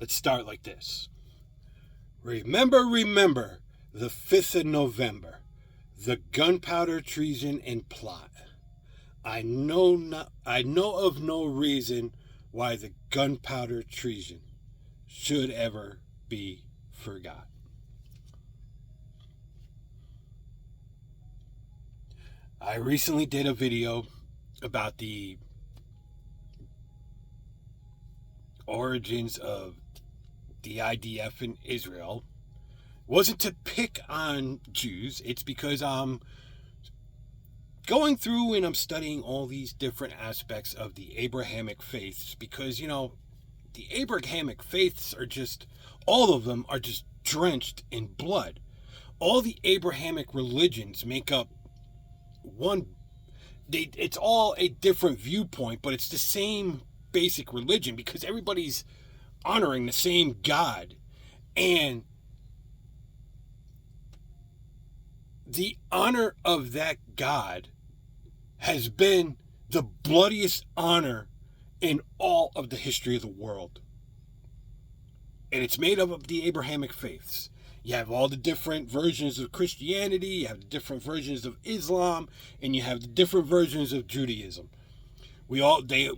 Let's start like this. Remember, the 5th of November, the gunpowder treason and plot. I know of no reason why the gunpowder treason should ever be forgot. I recently did a video about the origins of the IDF in Israel. It wasn't to pick on Jews, it's because I'm going through and I'm studying all these different aspects of the Abrahamic faiths, because, the Abrahamic faiths are just, all of them are just drenched in blood. All the Abrahamic religions make up one, it's all a different viewpoint, but it's the same basic religion because everybody's honoring the same God. And the honor of that God has been the bloodiest honor in all of the history of the world. And it's made up of the Abrahamic faiths. You have all the different versions of Christianity, you have the different versions of Islam, and you have the different versions of Judaism. They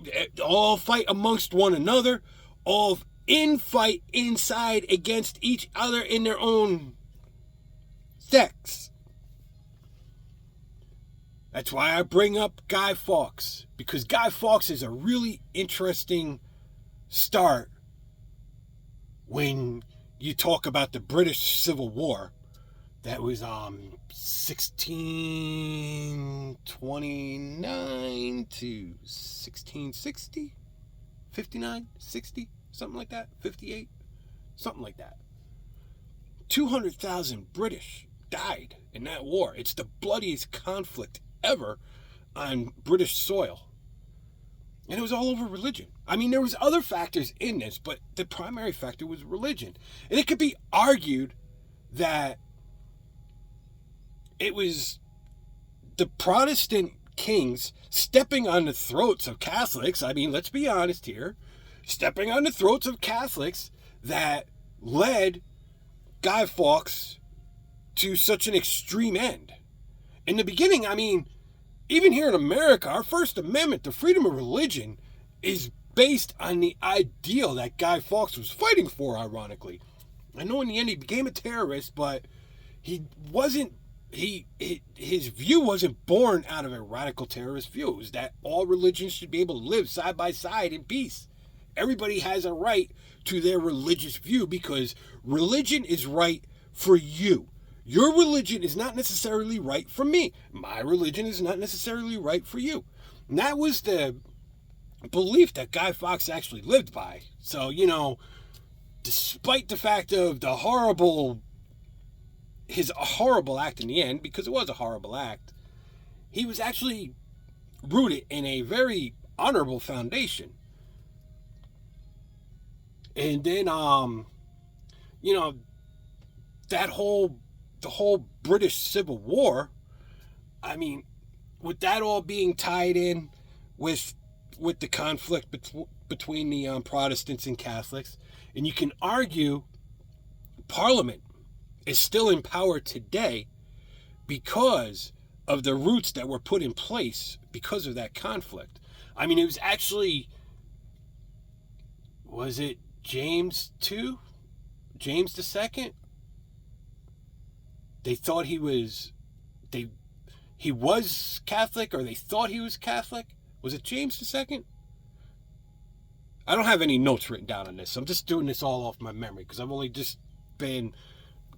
all fight amongst one another, all fight inside against each other in their own sects. That's why I bring up Guy Fawkes, because Guy Fawkes is a really interesting start when you talk about the British Civil War. That was 1629 to 1660, 59, 60, something like that, 58, something like that. 200,000 British died in that war. It's the bloodiest conflict ever on British soil. And it was all over religion. I mean, there was other factors in this, but the primary factor was religion. And it could be argued that it was the Protestant kings stepping on the throats of Catholics. I mean, let's be honest here. Stepping on the throats of Catholics that led Guy Fawkes to such an extreme end. In the beginning, I mean, even here in America, our First Amendment, the freedom of religion, is based on the ideal that Guy Fawkes was fighting for, ironically. I know in the end he became a terrorist, but his view wasn't born out of a radical terrorist view. It was that all religions should be able to live side by side in peace. Everybody has a right to their religious view because religion is right for you. Your religion is not necessarily right for me. My religion is not necessarily right for you. And that was the belief that Guy Fawkes actually lived by. So, despite the fact of his horrible act in the end, because it was a horrible act, he was actually rooted in a very honorable foundation. And then, the whole British Civil War, I mean, with that all being tied in with the conflict between the Protestants and Catholics, and you can argue Parliament is still in power today because of the roots that were put in place because of that conflict. I mean, it was actually, was it James II? James II? They thought he was Catholic, or they thought he was Catholic. Was it James II? I don't have any notes written down on this. I'm just doing this all off my memory because I've only just been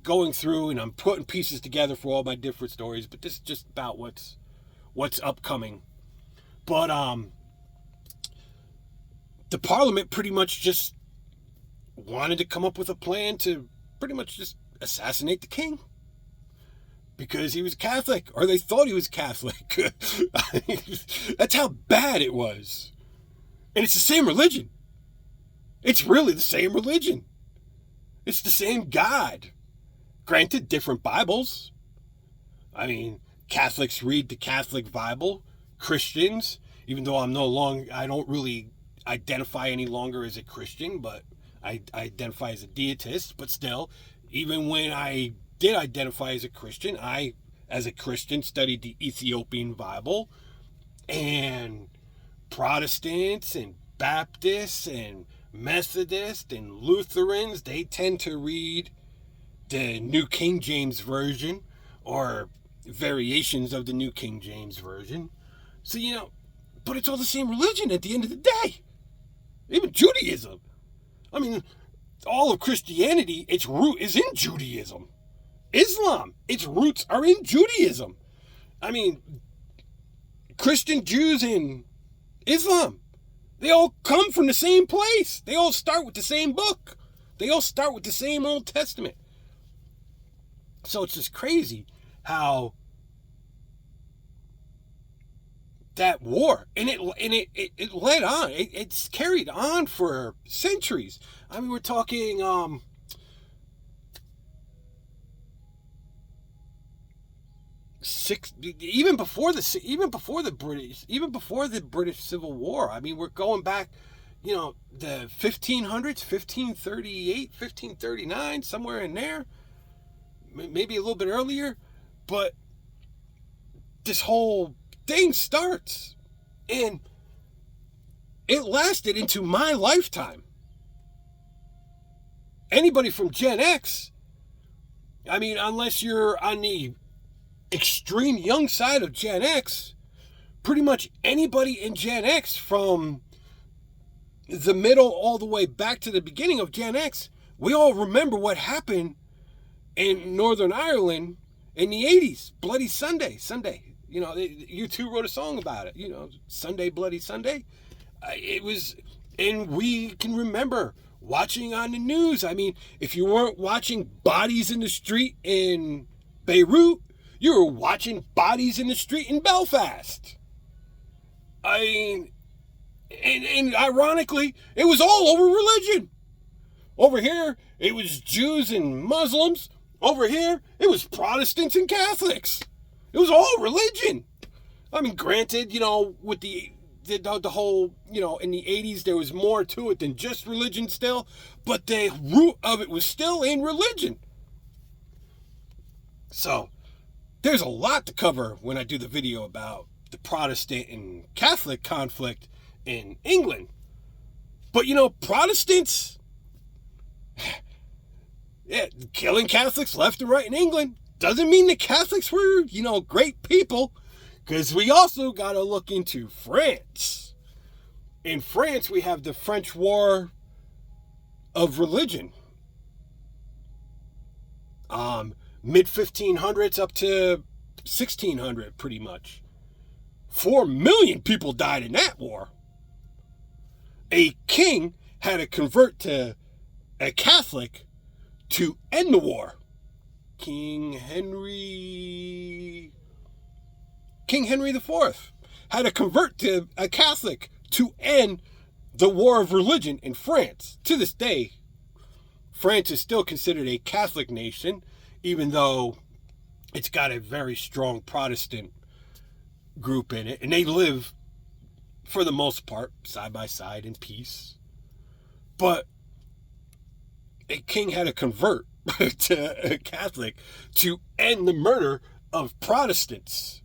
going through and I'm putting pieces together for all my different stories. But this is just about what's upcoming. But the Parliament pretty much just wanted to come up with a plan to pretty much just assassinate the king. Because he was Catholic, or they thought he was Catholic. That's how bad it was. And it's the same religion. It's really the same religion. It's the same God. Granted, different Bibles. I mean, Catholics read the Catholic Bible. Christians, even though I don't really identify any longer as a Christian, but I identify as a deist, but still, even when I did identify as a Christian, I, as a Christian, studied the Ethiopian Bible, and Protestants and Baptists and Methodists and Lutherans, they tend to read the New King James Version or variations of the New King James Version. So, but it's all the same religion at the end of the day. Even Judaism. I mean, all of Christianity, its root is in Judaism. Islam, its roots are in Judaism. I mean, Christian, Jews, and Islam, they all come from the same place. They all start with the same book. They all start with the same Old Testament. So it's just crazy how that war, and it led on. It's carried on for centuries. I mean, we're talking even before the British Civil War. I mean, we're going back, the 1500s, 1538, 1539, somewhere in there, maybe a little bit earlier, but this whole thing starts, and it lasted into my lifetime. Anybody from Gen X, I mean, unless you're on the extreme young side of Gen X, pretty much anybody in Gen X from the middle all the way back to the beginning of Gen X, we all remember what happened in Northern Ireland in the 80s. Bloody Sunday. U2 wrote a song about it, Sunday, Bloody Sunday. It was, and we can remember watching on the news. I mean, if you weren't watching bodies in the street in Beirut, you were watching bodies in the street in Belfast. I mean, and ironically, it was all over religion. Over here, it was Jews and Muslims. Over here, it was Protestants and Catholics. It was all religion. I mean, granted, with the whole, in the 80s, there was more to it than just religion still, but the root of it was still in religion. So, there's a lot to cover when I do the video about the Protestant and Catholic conflict in England. But, Protestants, killing Catholics left and right in England doesn't mean the Catholics were, great people, because we also got to look into France. In France, we have the French War of Religion. Mid-1500s up to 1600, pretty much. 4 million people died in that war. A king had to convert to a Catholic to end the war. King Henry IV had to convert to a Catholic to end the war of religion in France. To this day, France is still considered a Catholic nation, even though it's got a very strong Protestant group in it, and they live, for the most part, side by side in peace. But a king had to convert to a Catholic to end the murder of Protestants.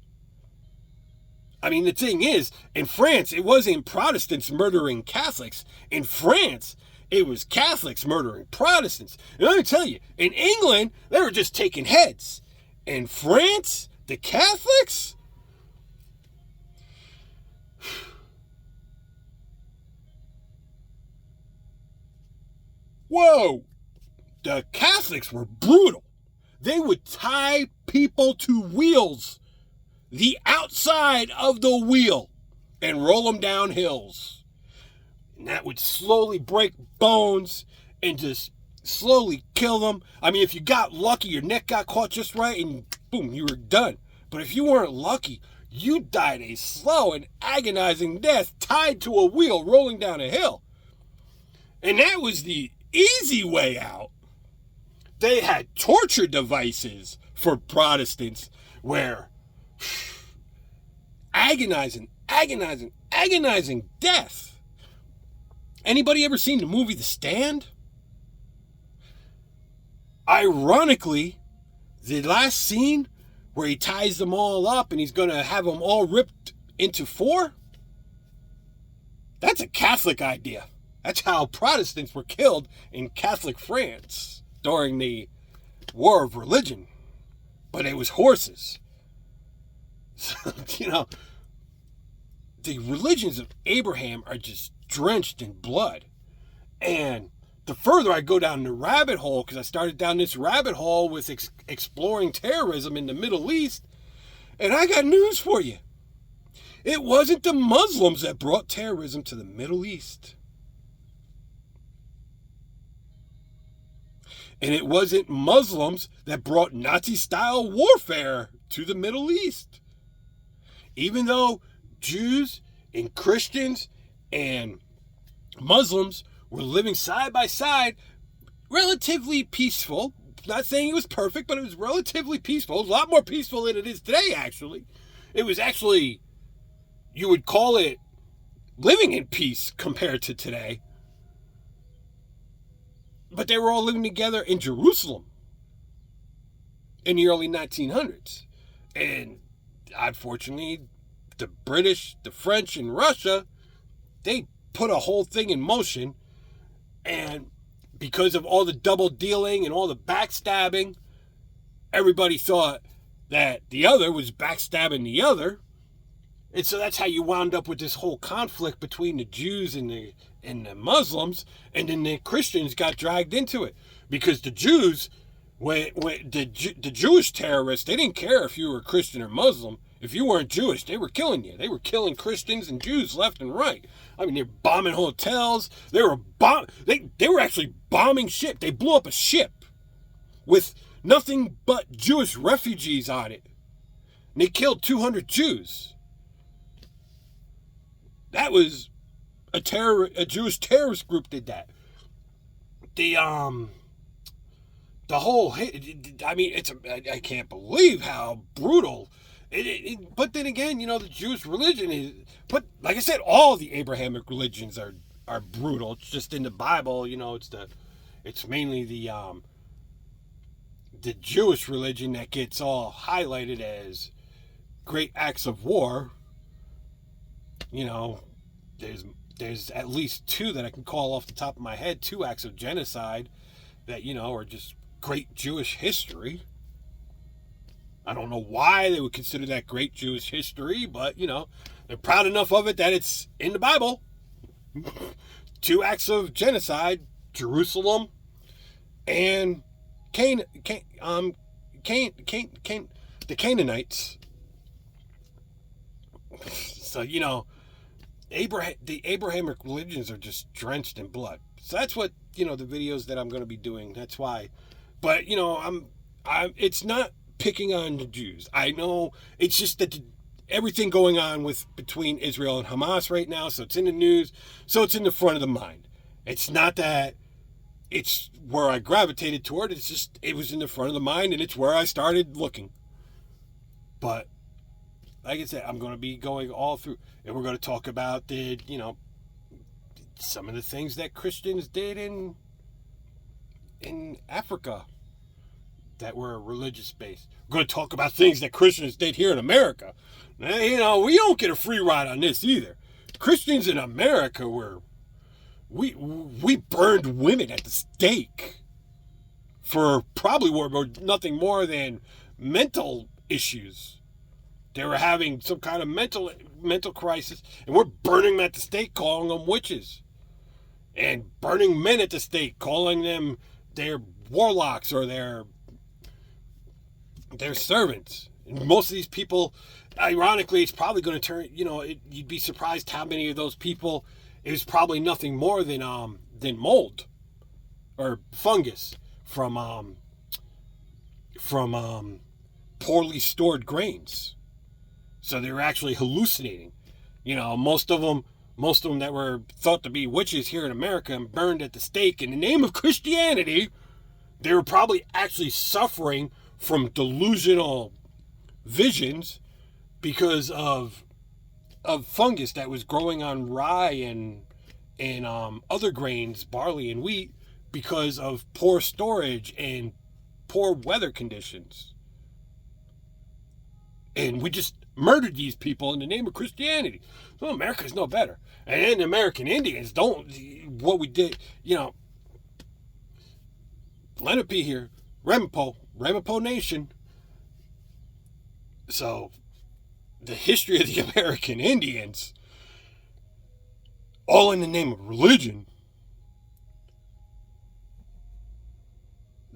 I mean, the thing is, in France, it wasn't Protestants murdering Catholics. In France, it was Catholics murdering Protestants. And let me tell you, in England, they were just taking heads. In France, the Catholics? Whoa! The Catholics were brutal. They would tie people to wheels, the outside of the wheel, and roll them down hills. And that would slowly break bones and just slowly kill them. I mean, if you got lucky, your neck got caught just right, and boom, you were done. But if you weren't lucky, you died a slow and agonizing death tied to a wheel rolling down a hill. And that was the easy way out. They had torture devices for Protestants where agonizing death. Anybody ever seen the movie The Stand? Ironically, the last scene where he ties them all up and he's going to have them all ripped into four, that's a Catholic idea. That's how Protestants were killed in Catholic France during the War of Religion. But it was horses. So, the religions of Abraham are just drenched in blood. And the further I go down the rabbit hole, because I started down this rabbit hole with exploring terrorism in the Middle East, and I got news for you. It wasn't the Muslims that brought terrorism to the Middle East. And it wasn't Muslims that brought Nazi-style warfare to the Middle East. Even though Jews and Christians and Muslims were living side by side, relatively peaceful. Not saying it was perfect, but it was relatively peaceful. It was a lot more peaceful than it is today, actually. It was actually, you would call it living in peace compared to today. But they were all living together in Jerusalem in the early 1900s. And unfortunately, the British, the French, and Russia, they put a whole thing in motion. And because of all the double dealing and all the backstabbing, everybody thought that the other was backstabbing the other. And so that's how you wound up with this whole conflict between the Jews and the Muslims, and then the Christians got dragged into it. Because the Jews, when the Jewish terrorists, they didn't care if you were Christian or Muslim. If you weren't Jewish, they were killing you. They were killing Christians and Jews left and right. I mean, they're bombing hotels. They were actually bombing ship. They blew up a ship with nothing but Jewish refugees on it. And they killed 200 Jews. That was a Jewish terrorist group did that. The whole, I mean, I can't believe how brutal. But then again, the Jewish religion is, but like I said, all the Abrahamic religions are brutal. It's just in the Bible, it's mainly the Jewish religion that gets all highlighted as great acts of war. There's at least two that I can call off the top of my head, 2 acts of genocide that, are just great Jewish history. I don't know why they would consider that great Jewish history, but, they're proud enough of it that it's in the Bible. 2 acts of genocide, Jerusalem and the Canaanites. So, the Abrahamic religions are just drenched in blood. So that's what, the videos that I'm going to be doing. That's why. But, it's not picking on the Jews. I know it's just that everything going on between Israel and Hamas right now. So it's in the news. So it's in the front of the mind. It's not that it's where I gravitated toward. It's just, it was in the front of the mind, and it's where I started looking. But like I said, I'm going to be going all through, and we're going to talk about some of the things that Christians did in Africa that were religious based. We're going to talk about things that Christians did here in America. We don't get a free ride on this either. Christians in America we burned women at the stake for probably nothing more than mental issues. They were having some kind of mental crisis, and we're burning them at the stake, calling them witches. And burning men at the stake, calling them their warlocks or their servants. And most of these people, ironically, it's probably going to turn, you'd be surprised how many of those people, it was probably nothing more than mold or fungus from poorly stored grains. So they were actually hallucinating. Most of them that were thought to be witches here in America and burned at the stake in the name of Christianity, they were probably actually suffering from delusional visions because of fungus that was growing on rye and other grains, barley and wheat, because of poor storage and poor weather conditions. And we just murdered these people in the name of Christianity. So America's no better. And then the American Indians don't, what we did, Lenape here, Ramapo Nation. So the history of the American Indians, all in the name of religion,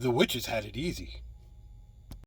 the witches had it easy.